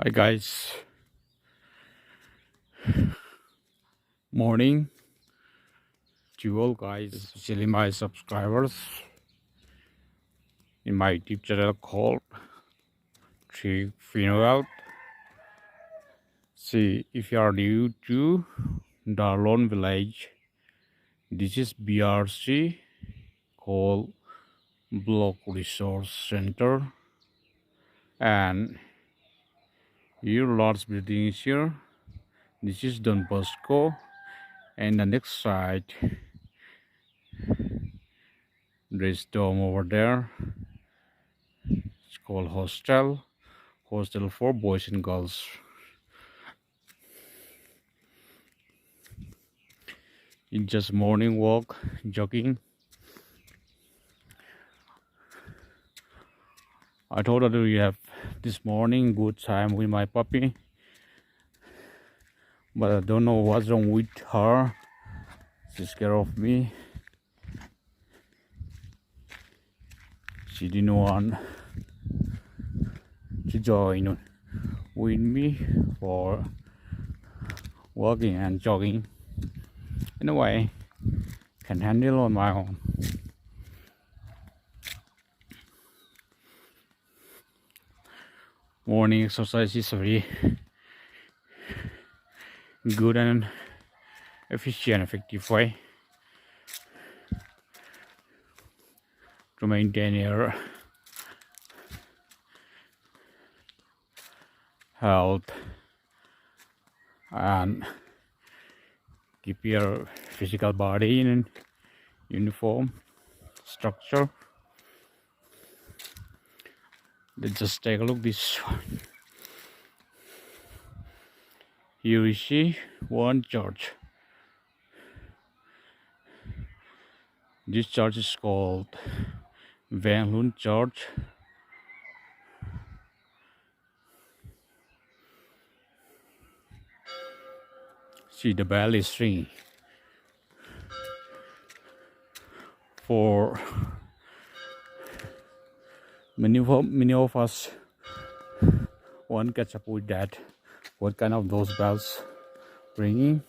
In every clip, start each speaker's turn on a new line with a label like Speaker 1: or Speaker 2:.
Speaker 1: Hi guys, morning to you all guys, especially my subscribers in my YouTube channel called Tree Funeral. See, if you are new to Darlawn village, this is BRC called Block Resource Center, and your large building is here. This is Don Bosco, and the next side there's dome over there. It's called hostel for boys and girls. It's just morning walk, jogging. I thought that we have this morning good time with my puppy, but I don't know what's wrong with her. She's scared of me. She didn't want to join with me for walking and jogging. Anyway, can handle on my own. Morning exercise is very good and efficient, effective way to maintain your health and keep your physical body in uniform structure. Let's just take a look this one. Here is one church. This church is called Van Loon Church. See, the bell is ringing. For many of us won't catch up with that. What kind of those bells ringing?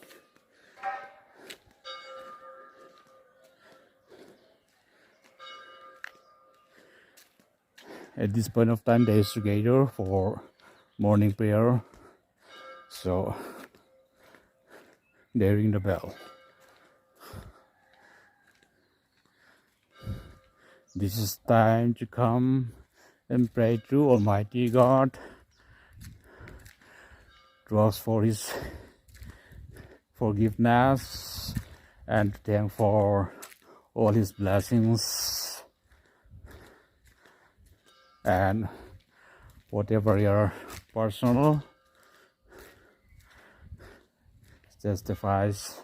Speaker 1: At this point of time, they is together for morning prayer, so they ring the bell. This is time to come and pray to Almighty God, to ask for His forgiveness and to thank for all His blessings, and whatever your personal testifies,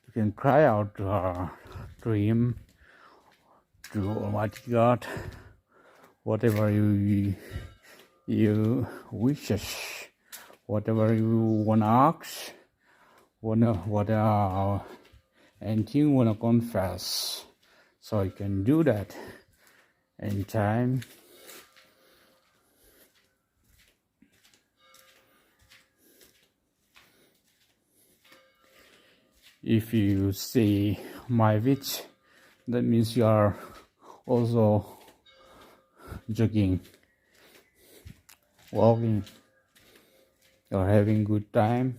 Speaker 1: you can cry out to Him, to Almighty God, whatever you wishes, whatever you wanna ask, anything you wanna confess, so you can do that anytime. If you see my witch, that means you are also jogging, walking, you're having good time.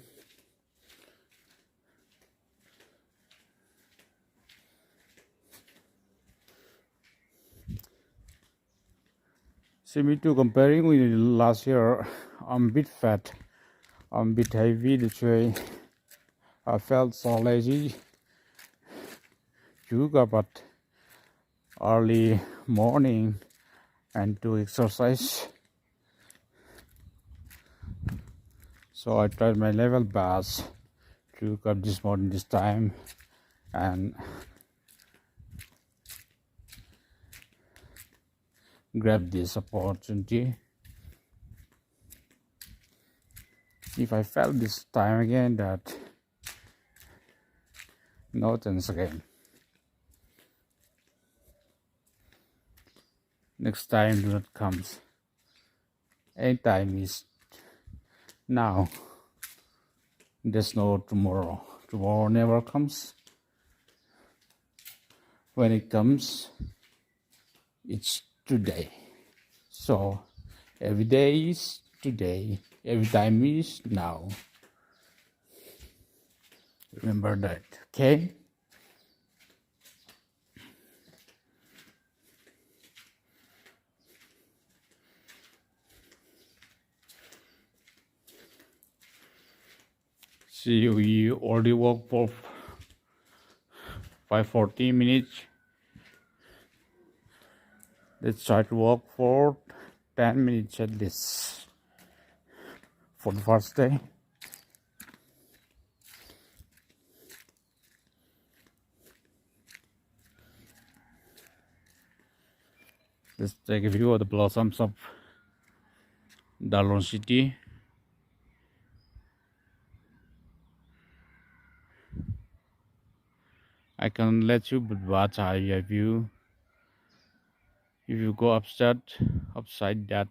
Speaker 1: See, me too, comparing with last year, I'm a bit fat, I'm a bit heavy. That's why I felt so lazy to go but early morning and to exercise. So I tried my level best to wake up this morning this time and grab this opportunity. If I fail this time again, that no chance again. Next time do not comes. Anytime is now. There's no tomorrow. Tomorrow never comes. When it comes, it's today. So every day is today. Every time is now. Remember that, okay? See, we already walked for 5:40 minutes. Let's try to walk for 10 minutes at least for the first day. Let's take a view of the blossoms of Darlawn city. I can let you watch area view. If you go upside that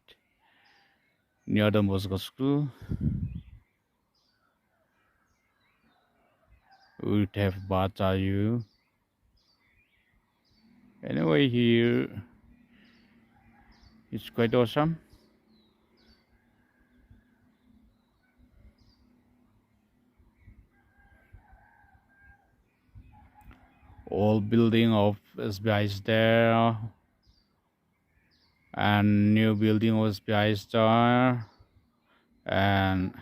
Speaker 1: near the Moscow school, we would have watch area. Anyway, here it's quite awesome. Old building of SBI is there, and new building of SBI is there, and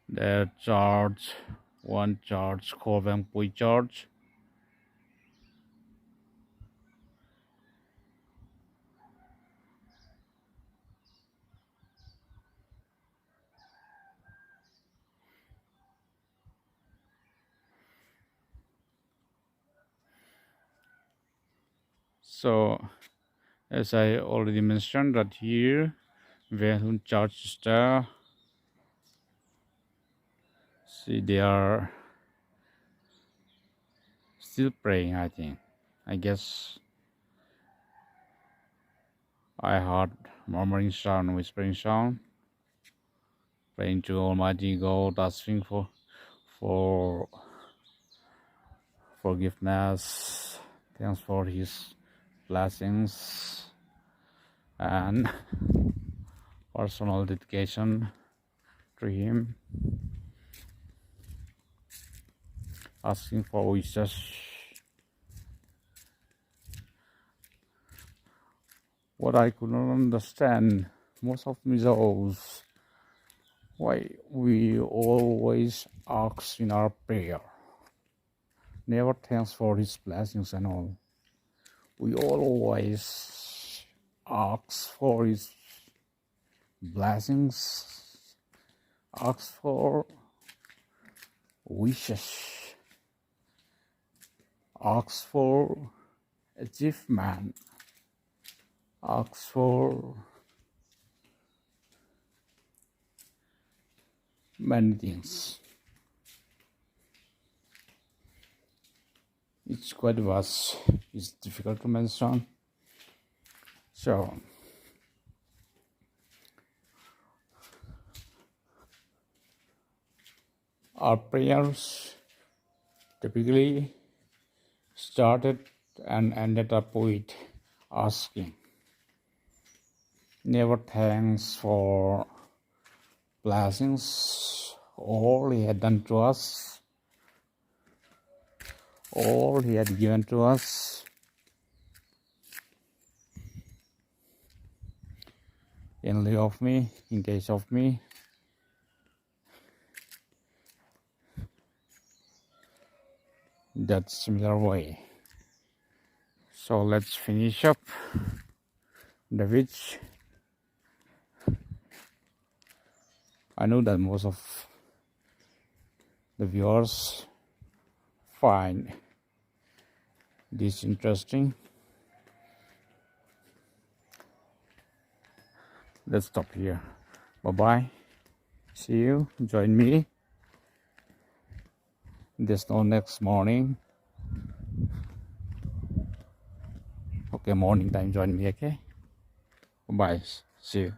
Speaker 1: the church, one church, DARKHAWPUI church. So, as I already mentioned, that here, when church is there, see, they are still praying, I think. I guess I heard murmuring sound, whispering sound, praying to Almighty God, asking for forgiveness, thanks for His blessings, and personal dedication to Him, asking for wishes. What I could not understand, most of Mizoram, why we always ask in our prayer, never thanks for His blessings and all. We always ask for His blessings, ask for wishes, ask for achievement, ask for many things. It's quite vast, it's difficult to mention. So, our prayers typically started and ended up with asking. Never thanks for blessings, all He had done to us, all He had given to us. In lieu of me, in case of me, that similar way. So let's finish up the which I know that most of the viewers find this interesting. Let's stop here. Bye bye. See you. Join me. There's no next morning. Okay, morning time. Join me. Okay. Bye bye. See you.